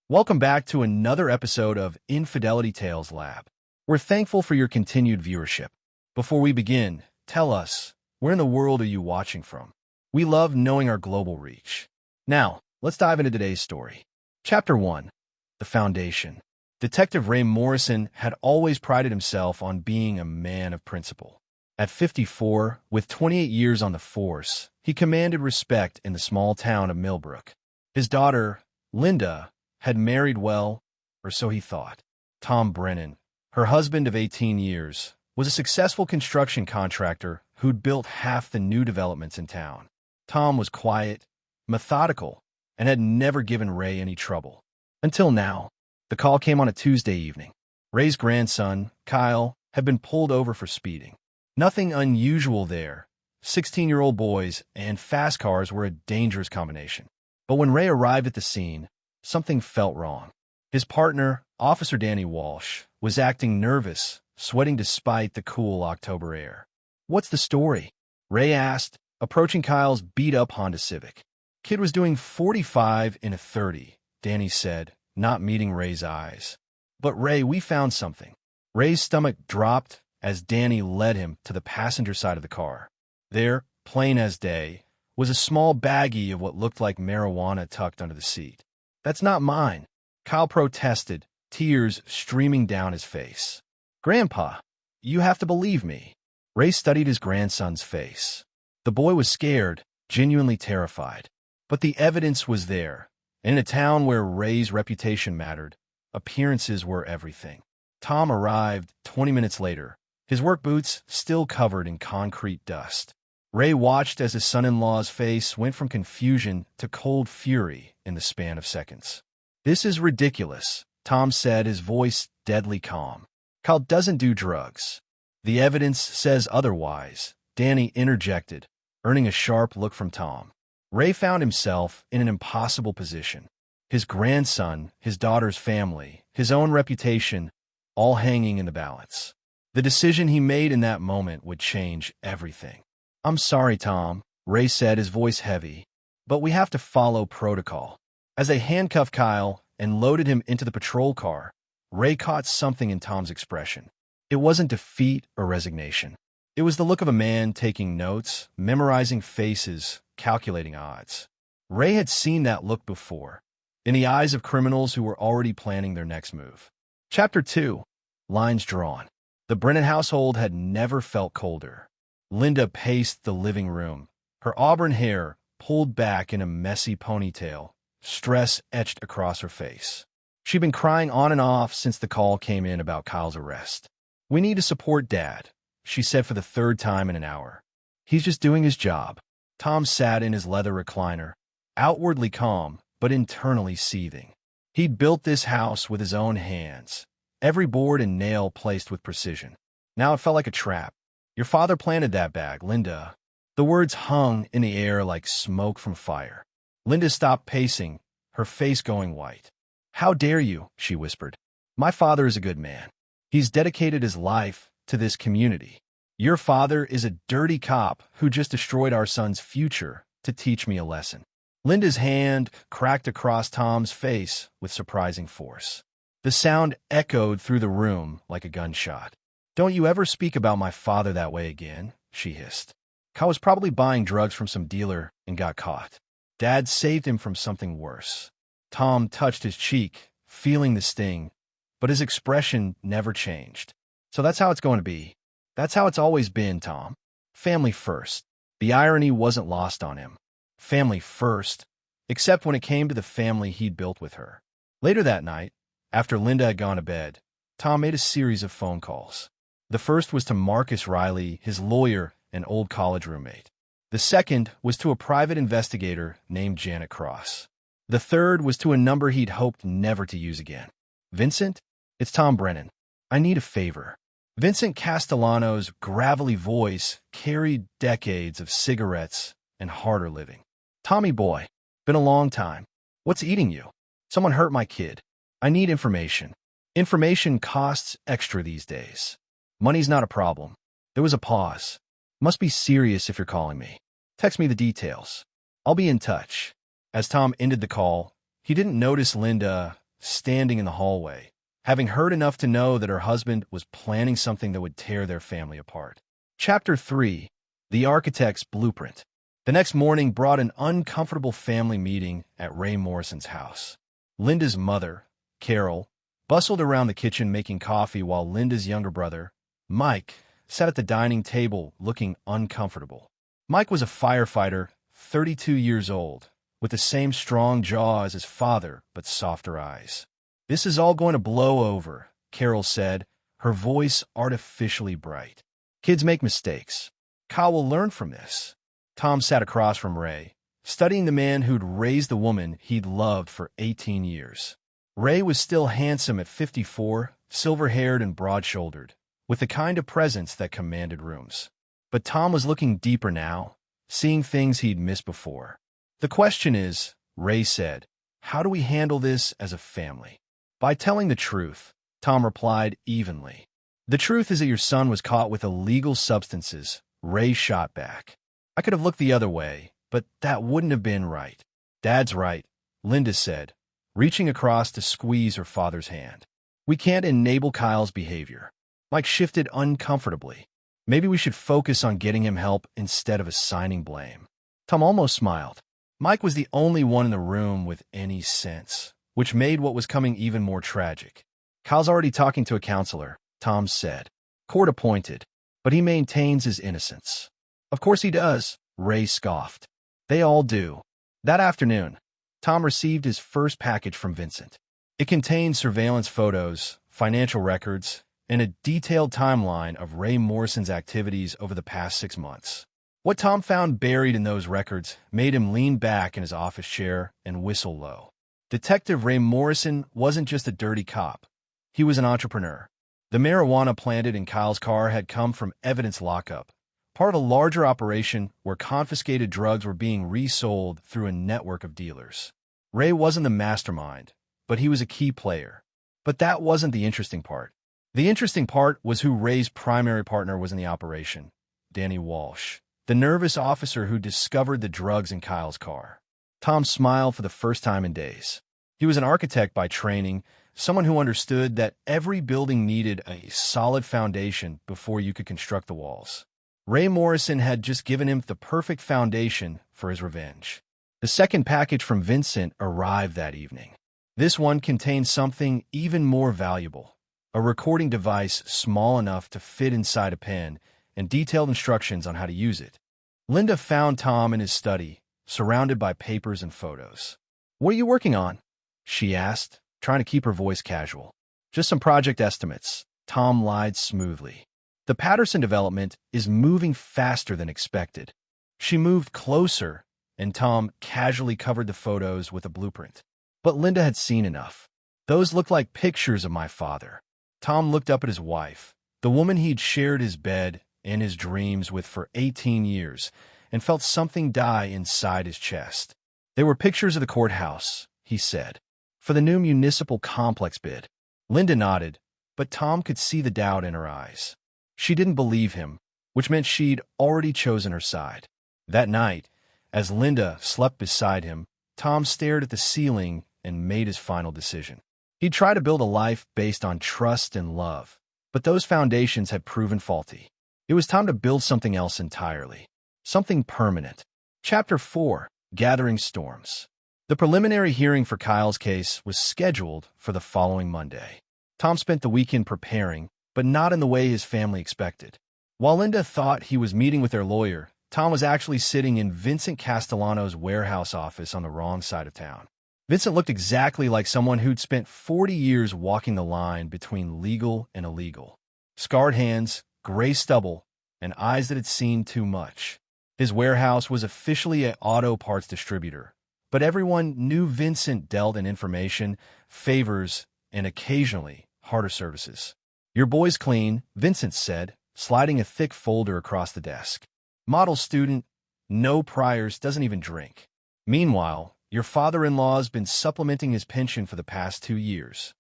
Welcome back to another episode of Infidelity Tales Lab. We're thankful for your continued viewership. Before we begin, tell us, where in the world are you watching from? We love knowing our global reach. Now, let's dive into today's story. Chapter 1. The Foundation. Detective Ray Morrison had always prided himself on being a man of principle. At 54, with 28 years on the force, he commanded respect in the small town of Millbrook. His daughter, Linda, had married well, or so he thought. Tom Brennan, her husband of 18 years, was a successful construction contractor who'd built half the new developments in town. Tom was quiet, methodical, and had never given Ray any trouble. Until now. The call came on a Tuesday evening. Ray's grandson, Kyle, had been pulled over for speeding. Nothing unusual there. 16-year-old boys and fast cars were a dangerous combination. But when Ray arrived at the scene, something felt wrong. His partner, Officer Danny Walsh, was acting nervous, sweating despite the cool October air. "What's the story?" Ray asked, approaching Kyle's beat-up Honda Civic. "Kid was doing 45 in a 30, Danny said, not meeting Ray's eyes. "But Ray, we found something." Ray's stomach dropped as Danny led him to the passenger side of the car. There, plain as day, was a small baggie of what looked like marijuana tucked under the seat. "That's not mine," Kyle protested, tears streaming down his face. "Grandpa, you have to believe me." Ray studied his grandson's face. The boy was scared, genuinely terrified. But the evidence was there. In a town where Ray's reputation mattered, appearances were everything. Tom arrived 20 minutes later, his work boots still covered in concrete dust. Ray watched as his son-in-law's face went from confusion to cold fury in the span of seconds. "This is ridiculous," Tom said, his voice deadly calm. "Kyle doesn't do drugs." "The evidence says otherwise," Danny interjected, earning a sharp look from Tom. Ray found himself in an impossible position. His grandson, his daughter's family, his own reputation, all hanging in the balance. The decision he made in that moment would change everything. "I'm sorry, Tom," Ray said, his voice heavy, "but we have to follow protocol." As they handcuffed Kyle and loaded him into the patrol car, Ray caught something in Tom's expression. It wasn't defeat or resignation. It was the look of a man taking notes, memorizing faces, calculating odds. Ray had seen that look before, in the eyes of criminals who were already planning their next move. Chapter 2. Lines Drawn. The Brennan household had never felt colder. Linda paced the living room, her auburn hair pulled back in a messy ponytail, stress etched across her face. She'd been crying on and off since the call came in about Kyle's arrest. "We need to support Dad," she said for the third time in an hour. "He's just doing his job." Tom sat in his leather recliner, outwardly calm, but internally seething. He'd built this house with his own hands, every board and nail placed with precision. Now it felt like a trap. "Your father planted that bag, Linda." The words hung in the air like smoke from fire. Linda stopped pacing, her face going white. "How dare you?" she whispered. "My father is a good man. He's dedicated his life to this community. Your father is a dirty cop who just destroyed our son's future to teach me a lesson." Linda's hand cracked across Tom's face with surprising force. The sound echoed through the room like a gunshot. "Don't you ever speak about my father that way again," she hissed. "Kyle was probably buying drugs from some dealer and got caught. Dad saved him from something worse." Tom touched his cheek, feeling the sting, but his expression never changed. "So that's how it's going to be." "That's how it's always been, Tom. Family first." The irony wasn't lost on him. Family first, except when it came to the family he'd built with her. Later that night, after Linda had gone to bed, Tom made a series of phone calls. The first was to Marcus Riley, his lawyer and old college roommate. The second was to a private investigator named Janet Cross. The third was to a number he'd hoped never to use again. "Vincent, it's Tom Brennan. I need a favor." Vincent Castellano's gravelly voice carried decades of cigarettes and harder living. "Tommy boy, been a long time. What's eating you?" "Someone hurt my kid. I need information." Information costs extra these days. "Money's not a problem." There was a pause. "Must be serious if you're calling me. Text me the details. I'll be in touch." As Tom ended the call, he didn't notice Linda standing in the hallway, having heard enough to know that her husband was planning something that would tear their family apart. Chapter 3. The Architect's Blueprint. The next morning brought an uncomfortable family meeting at Ray Morrison's house. Linda's mother, Carol, bustled around the kitchen making coffee while Linda's younger brother, Mike, sat at the dining table looking uncomfortable. Mike was a firefighter, 32 years old, with the same strong jaw as his father but softer eyes. "This is all going to blow over," Carol said, her voice artificially bright. "Kids make mistakes. Kyle will learn from this." Tom sat across from Ray, studying the man who'd raised the woman he'd loved for 18 years. Ray was still handsome at 54, silver-haired and broad-shouldered, with the kind of presence that commanded rooms. But Tom was looking deeper now, seeing things he'd missed before. "The question is," Ray said, "how do we handle this as a family?" "By telling the truth," Tom replied evenly. "The truth is that your son was caught with illegal substances," Ray shot back. "I could have looked the other way, but that wouldn't have been right." "Dad's right," Linda said, reaching across to squeeze her father's hand. "We can't enable Kyle's behavior." Mike shifted uncomfortably. "Maybe we should focus on getting him help instead of assigning blame." Tom almost smiled. Mike was the only one in the room with any sense, which made what was coming even more tragic. "Kyle's already talking to a counselor," Tom said. "Court appointed, but he maintains his innocence." "Of course he does," Ray scoffed. "They all do." That afternoon, Tom received his first package from Vincent. It contained surveillance photos, financial records, and a detailed timeline of Ray Morrison's activities over the past 6 months. What Tom found buried in those records made him lean back in his office chair and whistle low. Detective Ray Morrison wasn't just a dirty cop. He was an entrepreneur. The marijuana planted in Kyle's car had come from evidence lockup, part of a larger operation where confiscated drugs were being resold through a network of dealers. Ray wasn't the mastermind, but he was a key player. But that wasn't the interesting part. The interesting part was who Ray's primary partner was in the operation, Danny Walsh, the nervous officer who discovered the drugs in Kyle's car. Tom smiled for the first time in days. He was an architect by training, someone who understood that every building needed a solid foundation before you could construct the walls. Ray Morrison had just given him the perfect foundation for his revenge. The second package from Vincent arrived that evening. This one contained something even more valuable, a recording device small enough to fit inside a pen and detailed instructions on how to use it. Linda found Tom in his study, surrounded by papers and photos. "What are you working on?" she asked, trying to keep her voice casual. "Just some project estimates," Tom lied smoothly. "The Patterson development is moving faster than expected." She moved closer, and Tom casually covered the photos with a blueprint. But Linda had seen enough. "Those look like pictures of my father." Tom looked up at his wife, the woman he'd shared his bed and his dreams with for 18 years, and felt something die inside his chest. "They were pictures of the courthouse," he said, "for the new municipal complex bid." Linda nodded, but Tom could see the doubt in her eyes. She didn't believe him, which meant she'd already chosen her side. That night, as Linda slept beside him, Tom stared at the ceiling and made his final decision. He'd try to build a life based on trust and love, but those foundations had proven faulty. It was time to build something else entirely, something permanent. Chapter 4. Gathering Storms. The preliminary hearing for Kyle's case was scheduled for the following Monday. Tom spent the weekend preparing, but not in the way his family expected. While Linda thought he was meeting with their lawyer, Tom was actually sitting in Vincent Castellano's warehouse office on the wrong side of town. Vincent looked exactly like someone who'd spent 40 years walking the line between legal and illegal. Scarred hands, gray stubble, and eyes that had seen too much. His warehouse was officially an auto parts distributor, but everyone knew Vincent dealt in information, favors, and occasionally harder services. "Your boy's clean," Vincent said, sliding a thick folder across the desk. "Model student, no priors, doesn't even drink. Meanwhile, your father-in-law's been supplementing his pension for the past 2 years."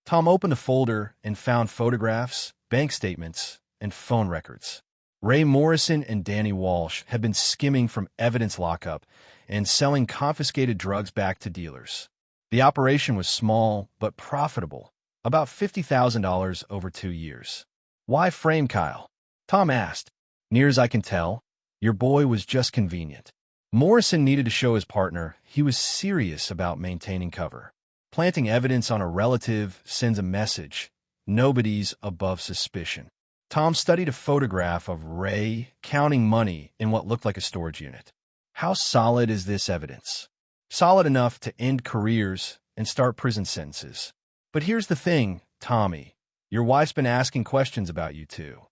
Tom opened the folder and found photographs, bank statements, and phone records. Ray Morrison and Danny Walsh had been skimming from evidence lockup and selling confiscated drugs back to dealers. The operation was small but profitable, about $50,000 over 2 years. Why frame Kyle? Tom asked. Near as I can tell, your boy was just convenient. Morrison needed to show his partner he was serious about maintaining cover. Planting evidence on a relative sends a message. Nobody's above suspicion. Tom studied a photograph of Ray counting money in what looked like a storage unit. How solid is this evidence? Solid enough to end careers and start prison sentences. But here's the thing, Tommy. Your wife's been asking questions about you two.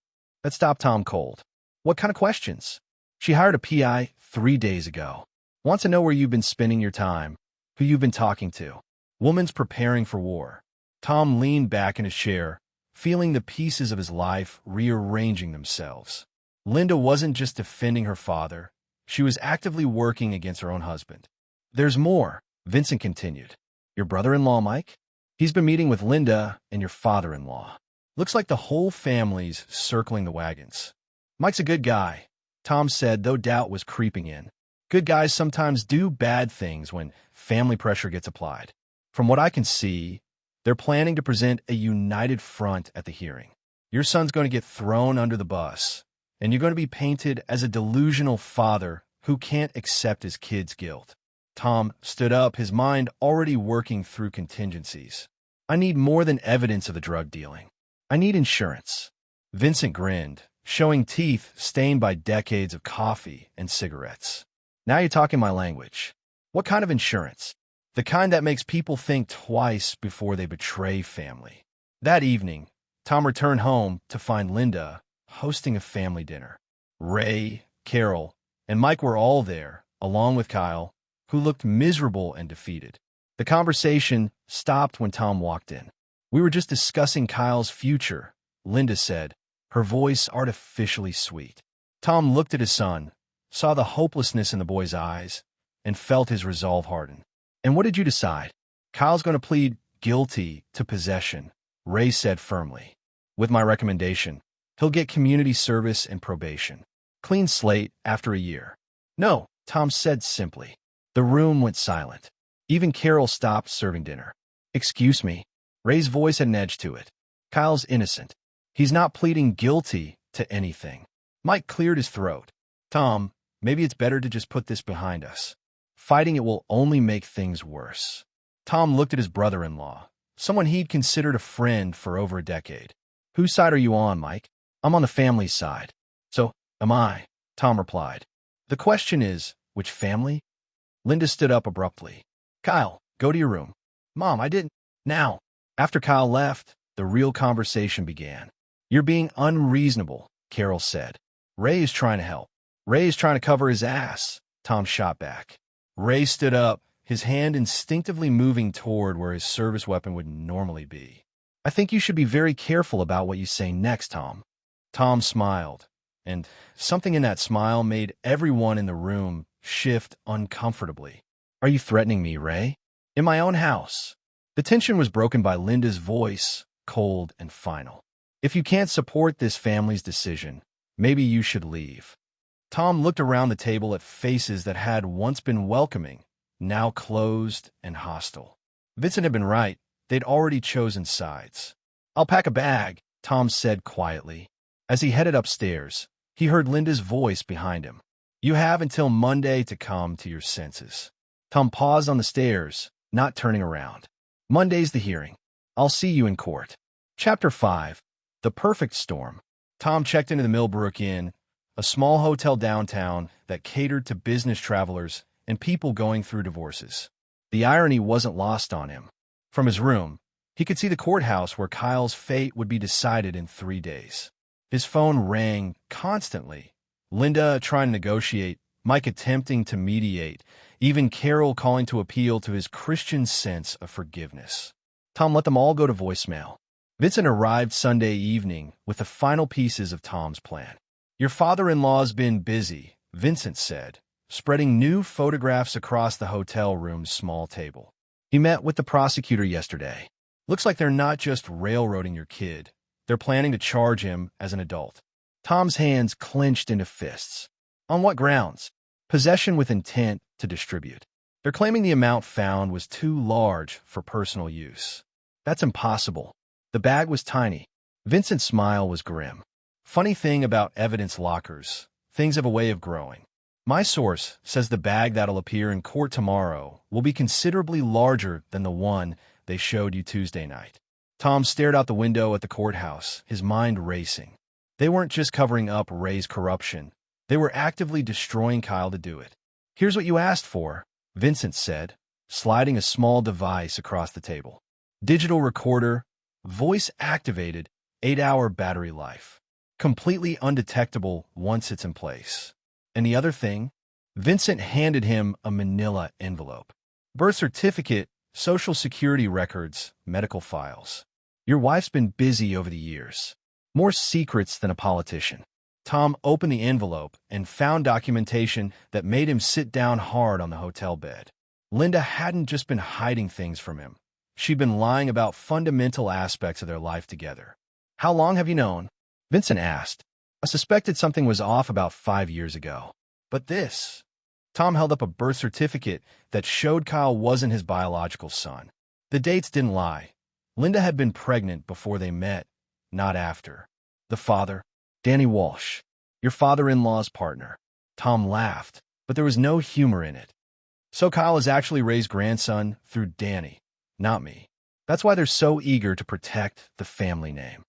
That stopped Tom cold. What kind of questions? She hired a PI 3 days ago. Wants to know where you've been spending your time, who you've been talking to. Woman's preparing for war. Tom leaned back in his chair, feeling the pieces of his life rearranging themselves. Linda wasn't just defending her father. She was actively working against her own husband. There's more, Vincent continued. Your brother-in-law, Mike? He's been meeting with Linda and your father-in-law. Looks like the whole family's circling the wagons. Mike's a good guy, Tom said, though doubt was creeping in. Good guys sometimes do bad things when family pressure gets applied. From what I can see, they're planning to present a united front at the hearing. Your son's going to get thrown under the bus, and you're going to be painted as a delusional father who can't accept his kid's guilt. Tom stood up, his mind already working through contingencies. I need more than evidence of the drug dealing. I need insurance. Vincent grinned, showing teeth stained by decades of coffee and cigarettes. Now you're talking my language. What kind of insurance? The kind that makes people think twice before they betray family. That evening, Tom returned home to find Linda hosting a family dinner. Ray, Carol, and Mike were all there, along with Kyle, who looked miserable and defeated. The conversation stopped when Tom walked in. We were just discussing Kyle's future, Linda said, her voice artificially sweet. Tom looked at his son, saw the hopelessness in the boy's eyes, and felt his resolve harden. And what did you decide? Kyle's going to plead guilty to possession, Ray said firmly. With my recommendation, he'll get community service and probation. Clean slate after a year. No, Tom said simply. The room went silent. Even Carol stopped serving dinner. Excuse me. Ray's voice had an edge to it. Kyle's innocent. He's not pleading guilty to anything. Mike cleared his throat. Tom, maybe it's better to just put this behind us. Fighting it will only make things worse. Tom looked at his brother-in-law, someone he'd considered a friend for over a decade. Whose side are you on, Mike? I'm on the family's side. So, am I, Tom replied. The question is, which family? Linda stood up abruptly. Kyle, go to your room. Mom, I didn't. Now. After Kyle left, the real conversation began. You're being unreasonable, Carol said. Ray is trying to help. Ray is trying to cover his ass, Tom shot back. Ray stood up, his hand instinctively moving toward where his service weapon would normally be. I think you should be very careful about what you say next, Tom. Tom smiled, and something in that smile made everyone in the room shift uncomfortably. Are you threatening me, Ray? In my own house. The tension was broken by Linda's voice, cold and final. If you can't support this family's decision, maybe you should leave. Tom looked around the table at faces that had once been welcoming, now closed and hostile. Vincent had been right. They'd already chosen sides. I'll pack a bag, Tom said quietly. As he headed upstairs, he heard Linda's voice behind him. You have until Monday to come to your senses. Tom paused on the stairs, not turning around. Monday's the hearing. I'll see you in court. Chapter 5. The Perfect Storm. Tom checked into the Millbrook Inn, a small hotel downtown that catered to business travelers and people going through divorces. The irony wasn't lost on him. From his room, he could see the courthouse where Kyle's fate would be decided in 3 days. His phone rang constantly. Linda trying to negotiate, Mike attempting to mediate, even Carol calling to appeal to his Christian sense of forgiveness. Tom let them all go to voicemail. Vincent arrived Sunday evening with the final pieces of Tom's plan. Your father-in-law's been busy, Vincent said, spreading new photographs across the hotel room's small table. He met with the prosecutor yesterday. Looks like they're not just railroading your kid. They're planning to charge him as an adult. Tom's hands clenched into fists. On what grounds? Possession with intent to distribute. They're claiming the amount found was too large for personal use. That's impossible. The bag was tiny. Vincent's smile was grim. Funny thing about evidence lockers, things have a way of growing. My source says the bag that'll appear in court tomorrow will be considerably larger than the one they showed you Tuesday night. Tom stared out the window at the courthouse, his mind racing. They weren't just covering up Ray's corruption. They were actively destroying Kyle to do it. Here's what you asked for, Vincent said, sliding a small device across the table. Digital recorder, voice-activated, 8-hour battery life. Completely undetectable once it's in place. And the other thing? Vincent handed him a manila envelope. Birth certificate, social security records, medical files. Your wife's been busy over the years. More secrets than a politician. Tom opened the envelope and found documentation that made him sit down hard on the hotel bed. Linda hadn't just been hiding things from him. She'd been lying about fundamental aspects of their life together. How long have you known? Vincent asked. I suspected something was off about 5 years ago. But this... Tom held up a birth certificate that showed Kyle wasn't his biological son. The dates didn't lie. Linda had been pregnant before they met, not after. The father, Danny Walsh, your father-in-law's partner. Tom laughed, but there was no humor in it. So Kyle is actually Ray's grandson through Danny, not me. That's why they're so eager to protect the family name.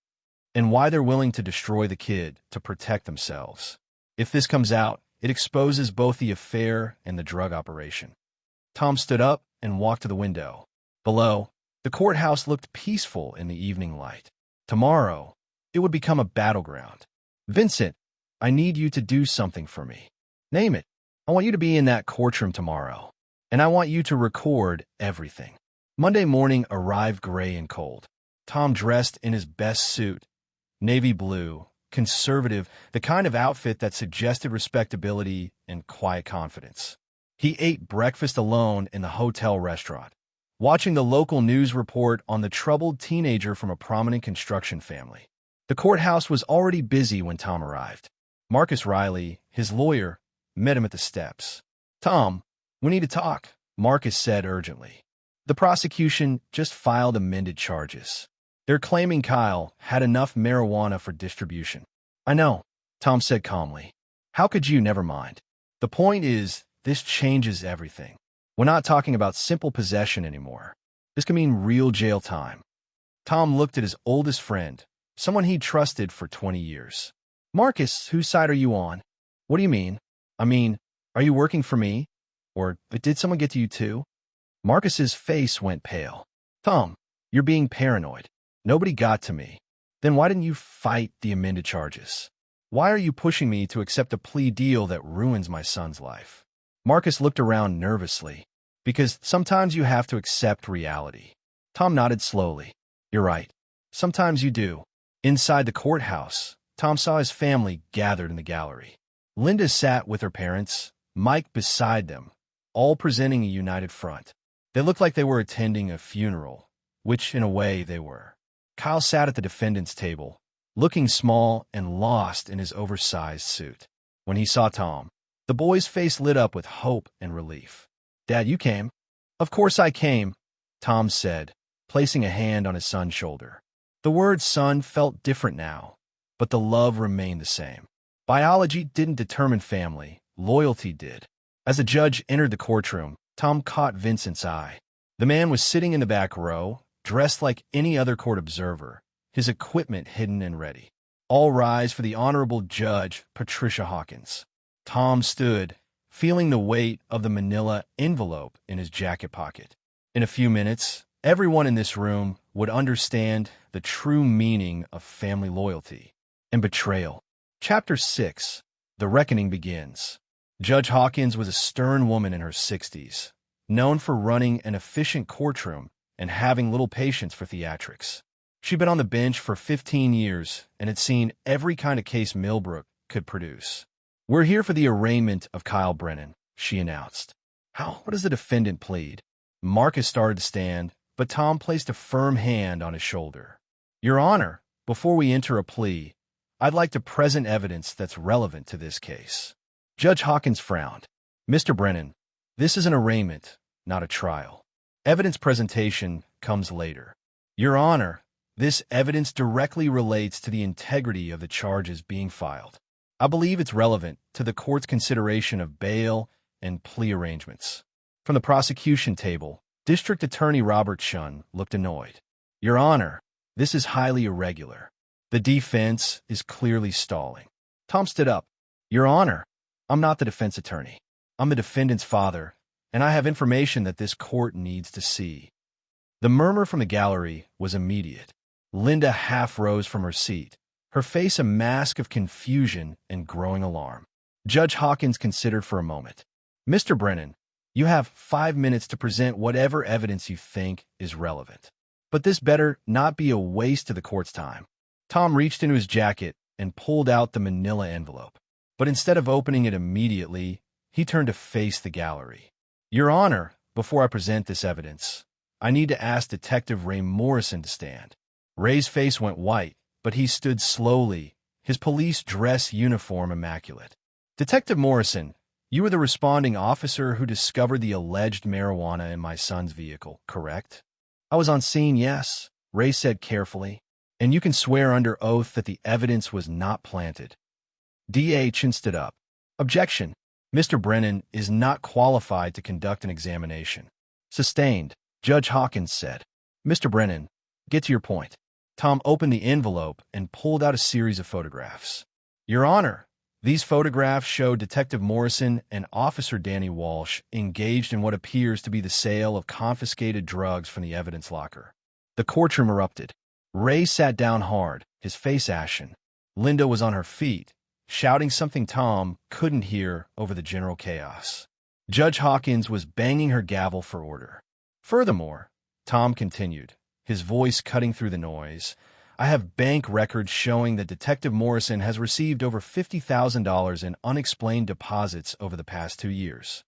And why they're willing to destroy the kid to protect themselves. If this comes out, it exposes both the affair and the drug operation. Tom stood up and walked to the window. Below, the courthouse looked peaceful in the evening light. Tomorrow, it would become a battleground. Vincent, I need you to do something for me. Name it. I want you to be in that courtroom tomorrow. And I want you to record everything. Monday morning arrived gray and cold. Tom dressed in his best suit, navy blue, conservative, the kind of outfit that suggested respectability and quiet confidence. He ate breakfast alone in the hotel restaurant, watching the local news report on the troubled teenager from a prominent construction family. The courthouse was already busy when Tom arrived. Marcus Riley, his lawyer, met him at the steps. Tom, we need to talk, Marcus said urgently. The prosecution just filed amended charges. They're claiming Kyle had enough marijuana for distribution. I know, Tom said calmly. How could you? Never mind. The point is, this changes everything. We're not talking about simple possession anymore. This could mean real jail time. Tom looked at his oldest friend, someone he'd trusted for 20 years. Marcus, whose side are you on? What do you mean? Are you working for me? Or did someone get to you too? Marcus's face went pale. Tom, you're being paranoid. Nobody got to me. Then why didn't you fight the amended charges? Why are you pushing me to accept a plea deal that ruins my son's life? Marcus looked around nervously. Because sometimes you have to accept reality. Tom nodded slowly. You're right. Sometimes you do. Inside the courthouse, Tom saw his family gathered in the gallery. Linda sat with her parents, Mike beside them, all presenting a united front. They looked like they were attending a funeral, which in a way they were. Kyle sat at the defendant's table, looking small and lost in his oversized suit. When he saw Tom, the boy's face lit up with hope and relief. Dad, you came? Of course I came, Tom said, placing a hand on his son's shoulder. The word son felt different now, but the love remained the same. Biology didn't determine family, loyalty did. As the judge entered the courtroom, Tom caught Vincent's eye. The man was sitting in the back row, dressed like any other court observer, his equipment hidden and ready. All rise for the Honorable Judge Patricia Hawkins. Tom stood, feeling the weight of the manila envelope in his jacket pocket. In a few minutes, everyone in this room would understand the true meaning of family loyalty and betrayal. Chapter 6. The Reckoning Begins. Judge Hawkins was a stern woman in her 60s, known for running an efficient courtroom and having little patience for theatrics. She'd been on the bench for 15 years and had seen every kind of case Millbrook could produce. We're here for the arraignment of Kyle Brennan, she announced. What does the defendant plead? Marcus started to stand, but Tom placed a firm hand on his shoulder. Your Honor, before we enter a plea, I'd like to present evidence that's relevant to this case. Judge Hawkins frowned. Mr. Brennan, this is an arraignment, not a trial. Evidence presentation comes later. Your Honor, this evidence directly relates to the integrity of the charges being filed. I believe it's relevant to the court's consideration of bail and plea arrangements. From the prosecution table, District Attorney Robert Shun looked annoyed. Your Honor, this is highly irregular. The defense is clearly stalling. Tom stood up. Your Honor, I'm not the defense attorney. I'm the defendant's father, and I have information that this court needs to see. The murmur from the gallery was immediate. Linda half rose from her seat, her face a mask of confusion and growing alarm. Judge Hawkins considered for a moment. Mr. Brennan, you have 5 minutes to present whatever evidence you think is relevant. But this better not be a waste of the court's time. Tom reached into his jacket and pulled out the manila envelope. But instead of opening it immediately, he turned to face the gallery. Your Honor, before I present this evidence, I need to ask Detective Ray Morrison to stand. Ray's face went white, but he stood slowly, his police dress uniform immaculate. Detective Morrison, you were the responding officer who discovered the alleged marijuana in my son's vehicle, correct? I was on scene, yes, Ray said carefully, and you can swear under oath that the evidence was not planted. D.A. Chin stood up. Objection. Mr. Brennan is not qualified to conduct an examination. Sustained, Judge Hawkins said. Mr. Brennan, get to your point. Tom opened the envelope and pulled out a series of photographs. Your Honor, these photographs show Detective Morrison and Officer Danny Walsh engaged in what appears to be the sale of confiscated drugs from the evidence locker. The courtroom erupted. Ray sat down hard, his face ashen. Linda was on her feet, shouting something Tom couldn't hear over the general chaos. Judge Hawkins was banging her gavel for order. Furthermore, Tom continued, his voice cutting through the noise, I have bank records showing that Detective Morrison has received over $50,000 in unexplained deposits over the past 2 years.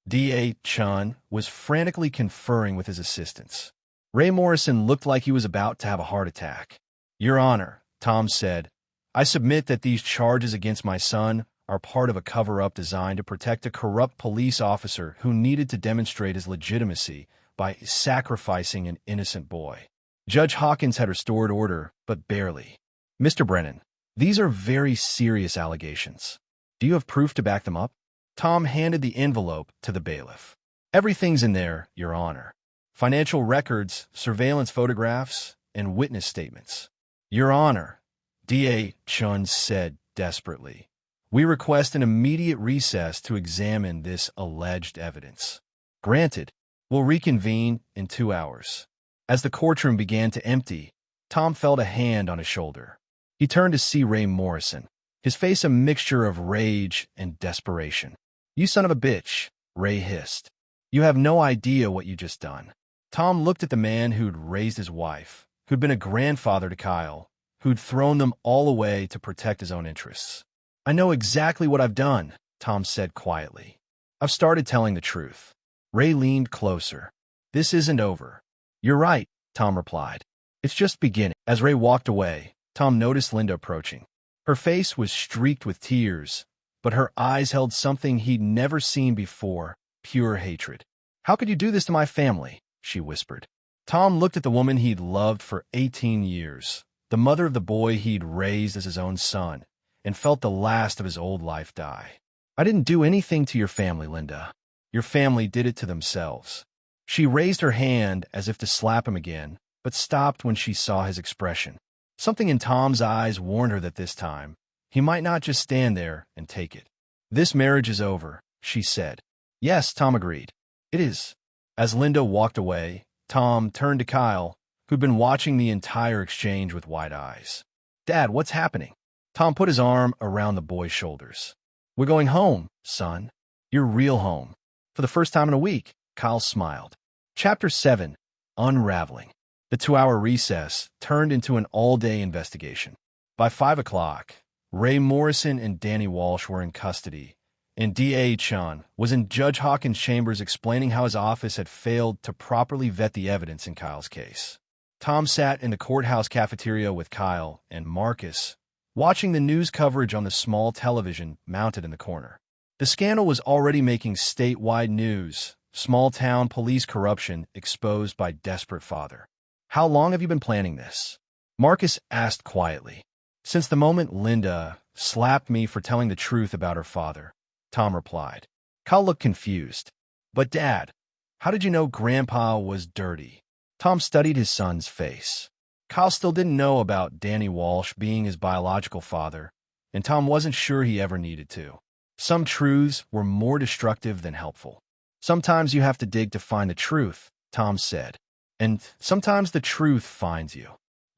D.A. Chun was frantically conferring with his assistants. Ray Morrison looked like he was about to have a heart attack. Your Honor, Tom said, I submit that these charges against my son are part of a cover-up designed to protect a corrupt police officer who needed to demonstrate his legitimacy by sacrificing an innocent boy. Judge Hawkins had restored order, but barely. Mr. Brennan, these are very serious allegations. Do you have proof to back them up? Tom handed the envelope to the bailiff. Everything's in there, Your Honor. Financial records, surveillance photographs, and witness statements. Your Honor, D.A. Chun said desperately, we request an immediate recess to examine this alleged evidence. Granted, we'll reconvene in 2 hours. As the courtroom began to empty, Tom felt a hand on his shoulder. He turned to see Ray Morrison, his face a mixture of rage and desperation. You son of a bitch, Ray hissed. You have no idea what you just done. Tom looked at the man who'd raised his wife, who'd been a grandfather to Kyle, who'd thrown them all away to protect his own interests. I know exactly what I've done, Tom said quietly. I've started telling the truth. Ray leaned closer. This isn't over. You're right, Tom replied. It's just beginning. As Ray walked away, Tom noticed Linda approaching. Her face was streaked with tears, but her eyes held something he'd never seen before, pure hatred. How could you do this to my family? She whispered. Tom looked at the woman he'd loved for 18 years, the mother of the boy he'd raised as his own son, and felt the last of his old life die. I didn't do anything to your family, Linda. Your family did it to themselves. She raised her hand as if to slap him again, but stopped when she saw his expression. Something in Tom's eyes warned her that this time, he might not just stand there and take it. This marriage is over, she said. Yes, Tom agreed. It is. As Linda walked away, Tom turned to Kyle, who'd been watching the entire exchange with wide eyes. Dad, what's happening? Tom put his arm around the boy's shoulders. We're going home, son. Your real home. For the first time in a week, Kyle smiled. Chapter 7, Unraveling. The 2-hour recess turned into an all-day investigation. By 5 o'clock, Ray Morrison and Danny Walsh were in custody, and D.A. Chun was in Judge Hawkins' chambers explaining how his office had failed to properly vet the evidence in Kyle's case. Tom sat in the courthouse cafeteria with Kyle and Marcus, watching the news coverage on the small television mounted in the corner. The scandal was already making statewide news, small-town police corruption exposed by desperate father. How long have you been planning this? Marcus asked quietly. Since the moment Linda slapped me for telling the truth about her father, Tom replied. Kyle looked confused. But Dad, how did you know Grandpa was dirty? Tom studied his son's face. Kyle still didn't know about Danny Walsh being his biological father, and Tom wasn't sure he ever needed to. Some truths were more destructive than helpful. Sometimes you have to dig to find the truth, Tom said. And sometimes the truth finds you.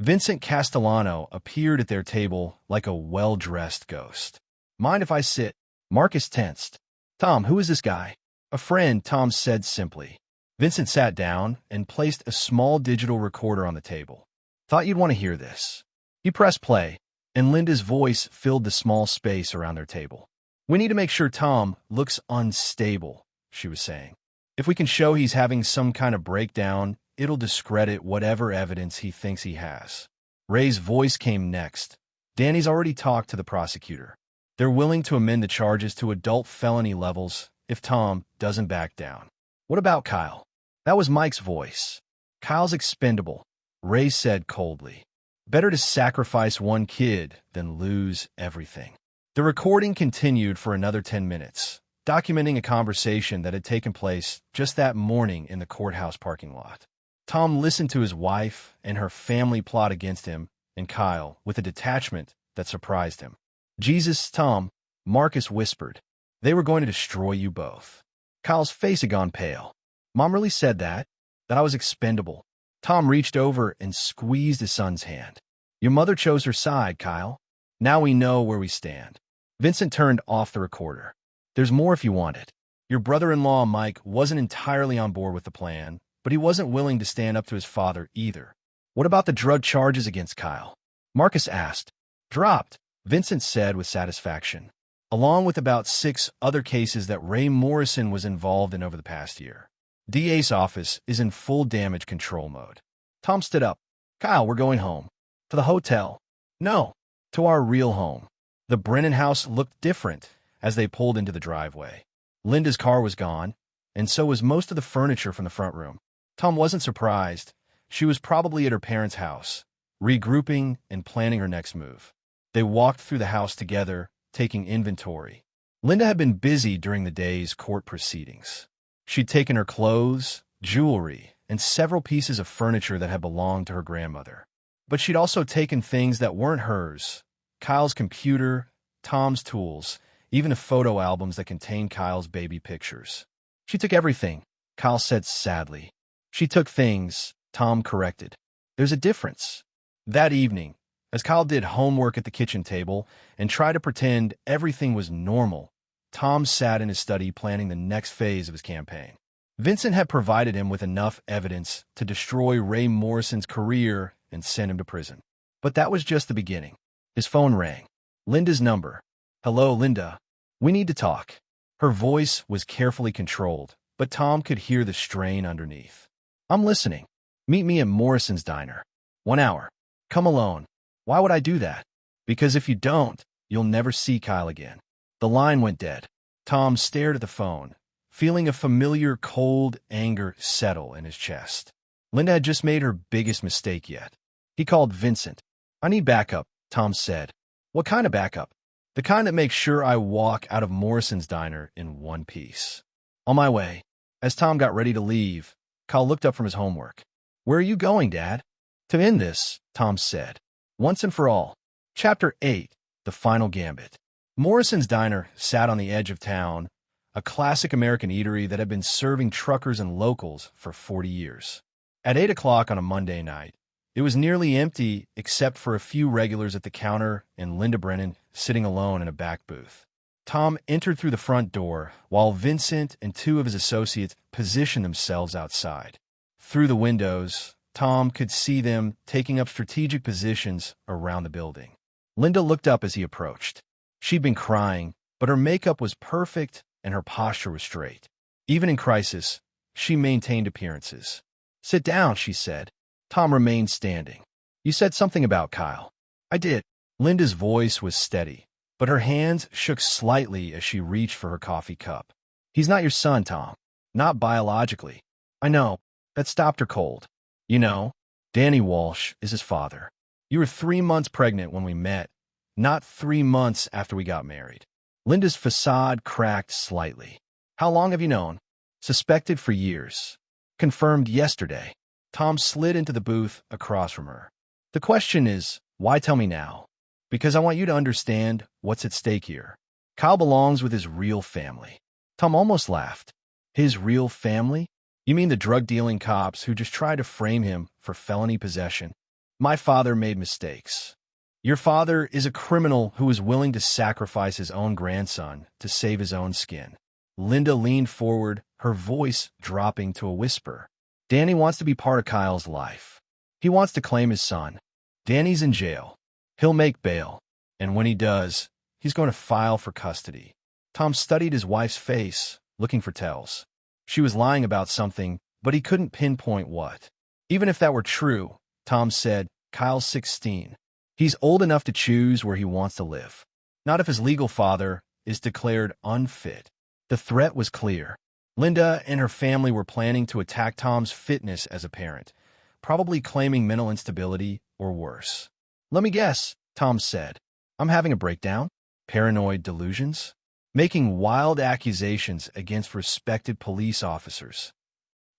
Vincent Castellano appeared at their table like a well-dressed ghost. Mind if I sit? Marcus tensed. Tom, who is this guy? A friend, Tom said simply. Vincent sat down and placed a small digital recorder on the table. Thought you'd want to hear this. He pressed play, and Linda's voice filled the small space around their table. We need to make sure Tom looks unstable, she was saying. If we can show he's having some kind of breakdown, it'll discredit whatever evidence he thinks he has. Ray's voice came next. Danny's already talked to the prosecutor. They're willing to amend the charges to adult felony levels if Tom doesn't back down. What about Kyle? That was Mike's voice. Kyle's expendable, Ray said coldly. Better to sacrifice one kid than lose everything. The recording continued for another 10 minutes, documenting a conversation that had taken place just that morning in the courthouse parking lot. Tom listened to his wife and her family plot against him and Kyle with a detachment that surprised him. Jesus, Tom, Marcus whispered. They were going to destroy you both. Kyle's face had gone pale. Mom really said that? That I was expendable? Tom reached over and squeezed his son's hand. Your mother chose her side, Kyle. Now we know where we stand. Vincent turned off the recorder. There's more if you want it. Your brother-in-law, Mike, wasn't entirely on board with the plan, but he wasn't willing to stand up to his father either. What about the drug charges against Kyle? Marcus asked. Dropped, Vincent said with satisfaction, along with about 6 other cases that Ray Morrison was involved in over the past year. DA's office is in full damage control mode. Tom stood up. Kyle, we're going home. To the hotel. No, to our real home. The Brennan house looked different as they pulled into the driveway. Linda's car was gone, and so was most of the furniture from the front room. Tom wasn't surprised. She was probably at her parents' house, regrouping and planning her next move. They walked through the house together, taking inventory. Linda had been busy during the day's court proceedings. She'd taken her clothes, jewelry, and several pieces of furniture that had belonged to her grandmother. But she'd also taken things that weren't hers. Kyle's computer, Tom's tools, even the photo albums that contained Kyle's baby pictures. She took everything, Kyle said sadly. She took things, Tom corrected. There's a difference. That evening, as Kyle did homework at the kitchen table and tried to pretend everything was normal, Tom sat in his study planning the next phase of his campaign. Vincent had provided him with enough evidence to destroy Ray Morrison's career and send him to prison. But that was just the beginning. His phone rang. Linda's number. Hello, Linda. We need to talk. Her voice was carefully controlled, but Tom could hear the strain underneath. I'm listening. Meet me at Morrison's diner. 1 hour. Come alone. Why would I do that? Because if you don't, you'll never see Kyle again. The line went dead. Tom stared at the phone, feeling a familiar cold anger settle in his chest. Linda had just made her biggest mistake yet. He called Vincent. I need backup, Tom said. What kind of backup? The kind that makes sure I walk out of Morrison's diner in one piece. On my way. As Tom got ready to leave, Kyle looked up from his homework. Where are you going, Dad? To end this, Tom said. Once and for all. Chapter 8, The Final Gambit. Morrison's Diner sat on the edge of town, a classic American eatery that had been serving truckers and locals for 40 years. At 8 o'clock on a Monday night, it was nearly empty except for a few regulars at the counter and Linda Brennan sitting alone in a back booth. Tom entered through the front door while Vincent and 2 of his associates positioned themselves outside. Through the windows, Tom could see them taking up strategic positions around the building. Linda looked up as he approached. She'd been crying, but her makeup was perfect and her posture was straight. Even in crisis, she maintained appearances. Sit down, she said. Tom remained standing. You said something about Kyle. I did. Linda's voice was steady, but her hands shook slightly as she reached for her coffee cup. He's not your son, Tom. not biologically. I know. That stopped her cold. You know, Danny Walsh is his father. You were 3 months pregnant when we met, not 3 months after we got married. Linda's facade cracked slightly. How long have you known? Suspected for years. Confirmed yesterday. Tom slid into the booth across from her. The question is, why tell me now? Because I want you to understand what's at stake here. Kyle belongs with his real family. Tom almost laughed. His real family? You mean the drug-dealing cops who just tried to frame him for felony possession? My father made mistakes. Your father is a criminal who is willing to sacrifice his own grandson to save his own skin. Linda leaned forward, her voice dropping to a whisper. Danny wants to be part of Kyle's life. He wants to claim his son. Danny's in jail. He'll make bail. And when he does, he's going to file for custody. Tom studied his wife's face, looking for tells. She was lying about something, but he couldn't pinpoint what. Even if that were true, Tom said, Kyle's 16. He's old enough to choose where he wants to live. Not if his legal father is declared unfit. The threat was clear. Linda and her family were planning to attack Tom's fitness as a parent, probably claiming mental instability or worse. Let me guess, Tom said. I'm having a breakdown? Paranoid delusions? Making wild accusations against respected police officers.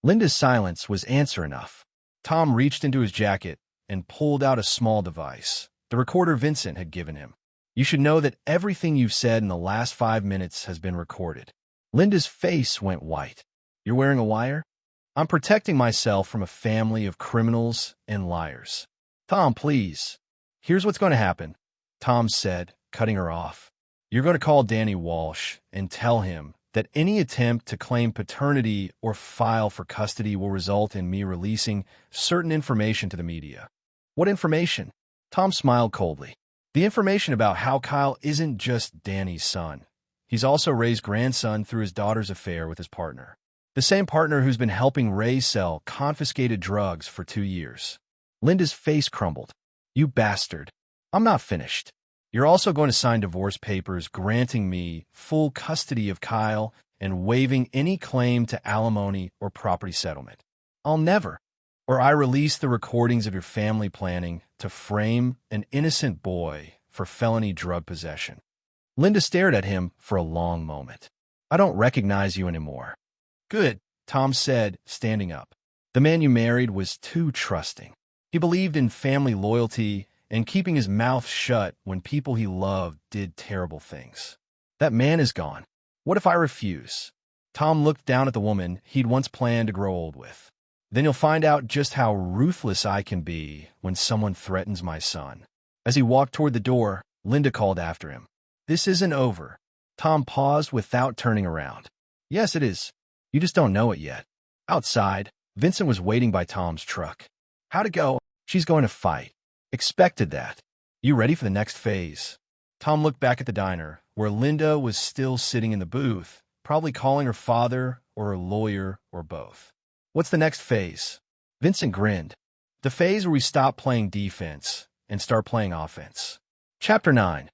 Linda's silence was answer enough. Tom reached into his jacket and pulled out a small device, the recorder Vincent had given him. You should know that everything you've said in the last 5 minutes has been recorded. Linda's face went white. You're wearing a wire? I'm protecting myself from a family of criminals and liars. Tom, please. Here's what's going to happen, Tom said, cutting her off. You're going to call Danny Walsh and tell him that any attempt to claim paternity or file for custody will result in me releasing certain information to the media. What information? Tom smiled coldly. The information about how Kyle isn't just Danny's son. He's also Ray's grandson through his daughter's affair with his partner. The same partner who's been helping Ray sell confiscated drugs for 2 years. Linda's face crumbled. You bastard. I'm not finished. You're also going to sign divorce papers granting me full custody of Kyle and waiving any claim to alimony or property settlement. I'll never. Or I release the recordings of your family planning to frame an innocent boy for felony drug possession. Linda stared at him for a long moment. I don't recognize you anymore. Good, Tom said, standing up. The man you married was too trusting. He believed in family loyalty and keeping his mouth shut when people he loved did terrible things. That man is gone. What if I refuse? Tom looked down at the woman he'd once planned to grow old with. Then you'll find out just how ruthless I can be when someone threatens my son. As he walked toward the door, Linda called after him. This isn't over. Tom paused without turning around. Yes, it is. You just don't know it yet. Outside, Vincent was waiting by Tom's truck. How'd it go? She's going to fight. Expected that. You ready for the next phase? Tom looked back at the diner, where Linda was still sitting in the booth, probably calling her father or her lawyer or both. What's the next phase? Vincent grinned. The phase where we stop playing defense and start playing offense. Chapter 9.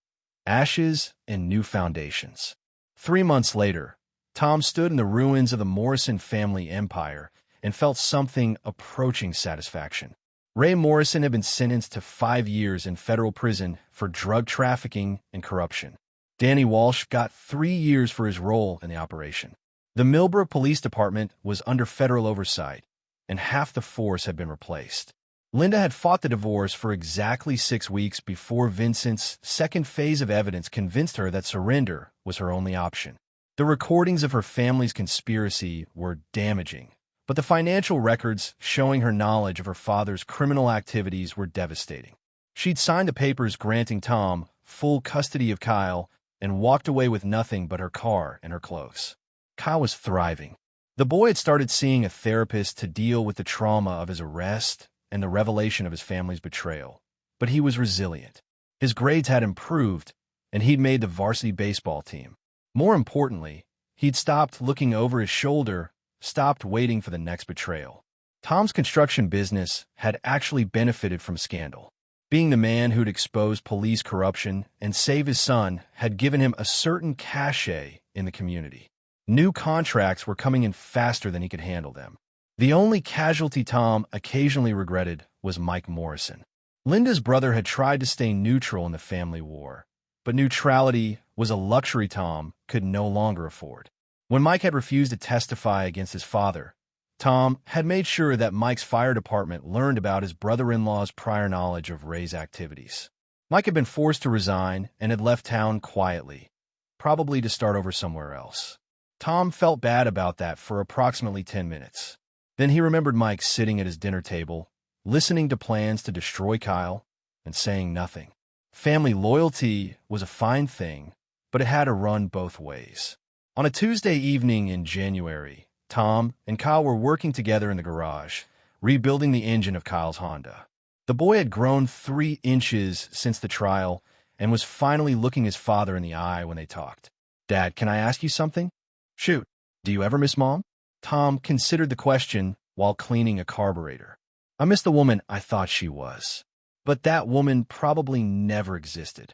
Ashes and New Foundations. 3 months later, Tom stood in the ruins of the Morrison family empire and felt something approaching satisfaction. Ray Morrison had been sentenced to 5 years in federal prison for drug trafficking and corruption. Danny Walsh got 3 years for his role in the operation. The Millbrook Police Department was under federal oversight, and half the force had been replaced. Linda had fought the divorce for exactly 6 weeks before Vincent's second phase of evidence convinced her that surrender was her only option. The recordings of her family's conspiracy were damaging, but the financial records showing her knowledge of her father's criminal activities were devastating. She'd signed the papers granting Tom full custody of Kyle and walked away with nothing but her car and her clothes. Kyle was thriving. The boy had started seeing a therapist to deal with the trauma of his arrest and the revelation of his family's betrayal, but he was resilient. His grades had improved, and he'd made the varsity baseball team. More importantly, he'd stopped looking over his shoulder, stopped waiting for the next betrayal. Tom's construction business had actually benefited from scandal. Being the man who'd exposed police corruption and save his son had given him a certain cachet in the community. New contracts were coming in faster than he could handle them. The only casualty Tom occasionally regretted was Mike Morrison. Linda's brother had tried to stay neutral in the family war, but neutrality was a luxury Tom could no longer afford. When Mike had refused to testify against his father, Tom had made sure that Mike's fire department learned about his brother-in-law's prior knowledge of Ray's activities. Mike had been forced to resign and had left town quietly, probably to start over somewhere else. Tom felt bad about that for approximately 10 minutes. Then he remembered Mike sitting at his dinner table, listening to plans to destroy Kyle, and saying nothing. Family loyalty was a fine thing, but it had to run both ways. On a Tuesday evening in January, Tom and Kyle were working together in the garage, rebuilding the engine of Kyle's Honda. The boy had grown 3 inches since the trial and was finally looking his father in the eye when they talked. "Dad, can I ask you something?" "Shoot. Do you ever miss Mom?" Tom considered the question while cleaning a carburetor. "I miss the woman I thought she was. But that woman probably never existed."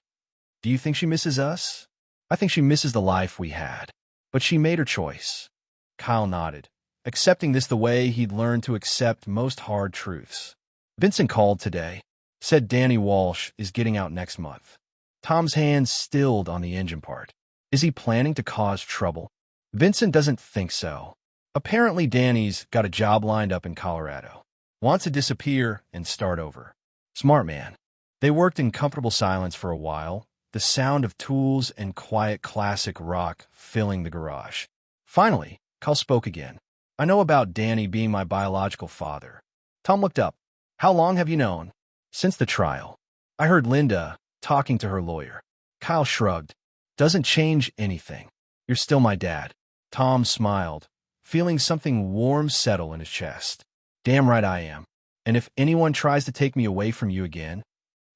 "Do you think she misses us?" "I think she misses the life we had. But she made her choice." Kyle nodded, accepting this the way he'd learned to accept most hard truths. "Vincent called today. Said Danny Walsh is getting out next month." Tom's hands stilled on the engine part. "Is he planning to cause trouble?" "Vincent doesn't think so. Apparently Danny's got a job lined up in Colorado. Wants to disappear and start over. Smart man." They worked in comfortable silence for a while, the sound of tools and quiet classic rock filling the garage. Finally, Kyle spoke again. "I know about Danny being my biological father." Tom looked up. "How long have you known?" "Since the trial. I heard Linda talking to her lawyer." Kyle shrugged. "Doesn't change anything. You're still my dad." Tom smiled, feeling something warm settle in his chest. "Damn right I am. And if anyone tries to take me away from you again..."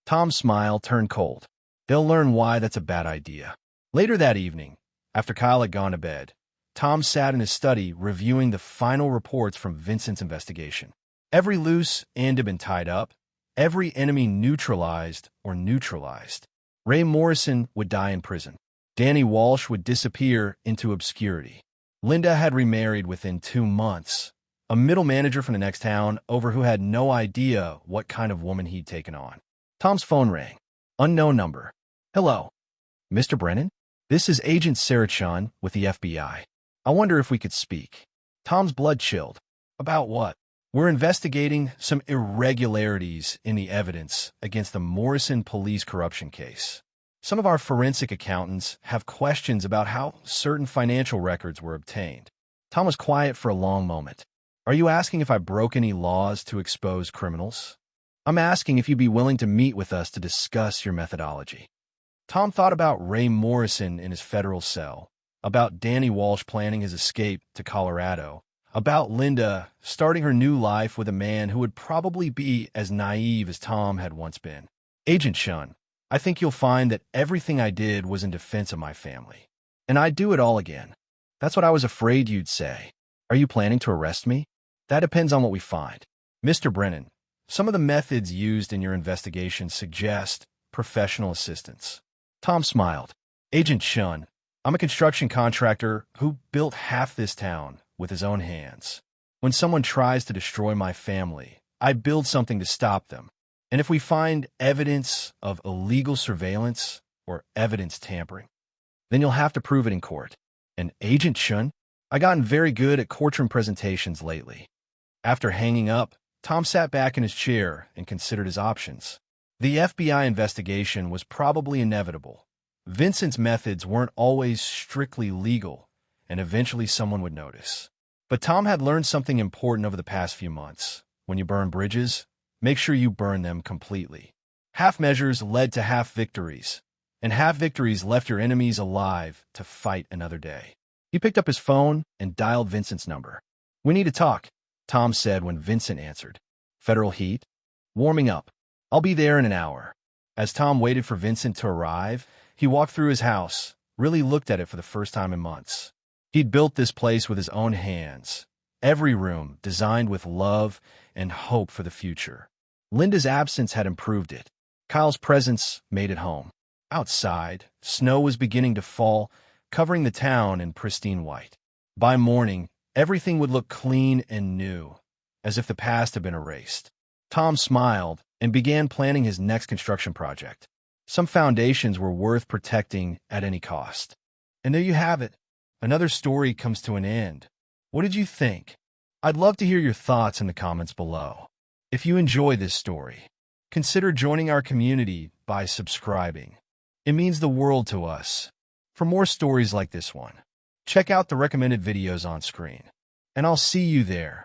Tom's smile turned cold. "They'll learn why that's a bad idea." Later that evening, after Kyle had gone to bed, Tom sat in his study reviewing the final reports from Vincent's investigation. Every loose end had been tied up, every enemy neutralized or neutralized. Ray Morrison would die in prison. Danny Walsh would disappear into obscurity. Linda had remarried within 2 months, a middle manager from the next town over who had no idea what kind of woman he'd taken on. Tom's phone rang. Unknown number. "Hello. Mr. Brennan? This is Agent Sarachon with the FBI. I wonder if we could speak." Tom's blood chilled. "About what?" "We're investigating some irregularities in the evidence against the Morrison police corruption case. Some of our forensic accountants have questions about how certain financial records were obtained." Tom was quiet for a long moment. "Are you asking if I broke any laws to expose criminals?" "I'm asking if you'd be willing to meet with us to discuss your methodology." Tom thought about Ray Morrison in his federal cell, about Danny Walsh planning his escape to Colorado, about Linda starting her new life with a man who would probably be as naive as Tom had once been. "Agent Shun, I think you'll find that everything I did was in defense of my family. And I'd do it all again." "That's what I was afraid you'd say. Are you planning to arrest me?" "That depends on what we find." "Mr. Brennan, some of the methods used in your investigation suggest professional assistance." Tom smiled. "Agent Shun, I'm a construction contractor who built half this town with his own hands. When someone tries to destroy my family, I build something to stop them. And if we find evidence of illegal surveillance or evidence tampering, then you'll have to prove it in court." "And Agent Shun, I gotten very good at courtroom presentations lately." After hanging up, Tom sat back in his chair and considered his options. The FBI investigation was probably inevitable. Vincent's methods weren't always strictly legal, and eventually someone would notice. But Tom had learned something important over the past few months. When you burn bridges, make sure you burn them completely. Half measures led to half victories, and half victories left your enemies alive to fight another day. He picked up his phone and dialed Vincent's number. "We need to talk," Tom said when Vincent answered. "Federal heat? Warming up. I'll be there in an hour." As Tom waited for Vincent to arrive, he walked through his house, really looked at it for the first time in months. He'd built this place with his own hands, every room designed with love and hope for the future. Linda's absence had improved it. Kyle's presence made it home. Outside, snow was beginning to fall, covering the town in pristine white. By morning, everything would look clean and new, as if the past had been erased. Tom smiled and began planning his next construction project. Some foundations were worth protecting at any cost. And there you have it. Another story comes to an end. What did you think? I'd love to hear your thoughts in the comments below. If you enjoy this story, consider joining our community by subscribing. It means the world to us. For more stories like this one, check out the recommended videos on screen. And I'll see you there.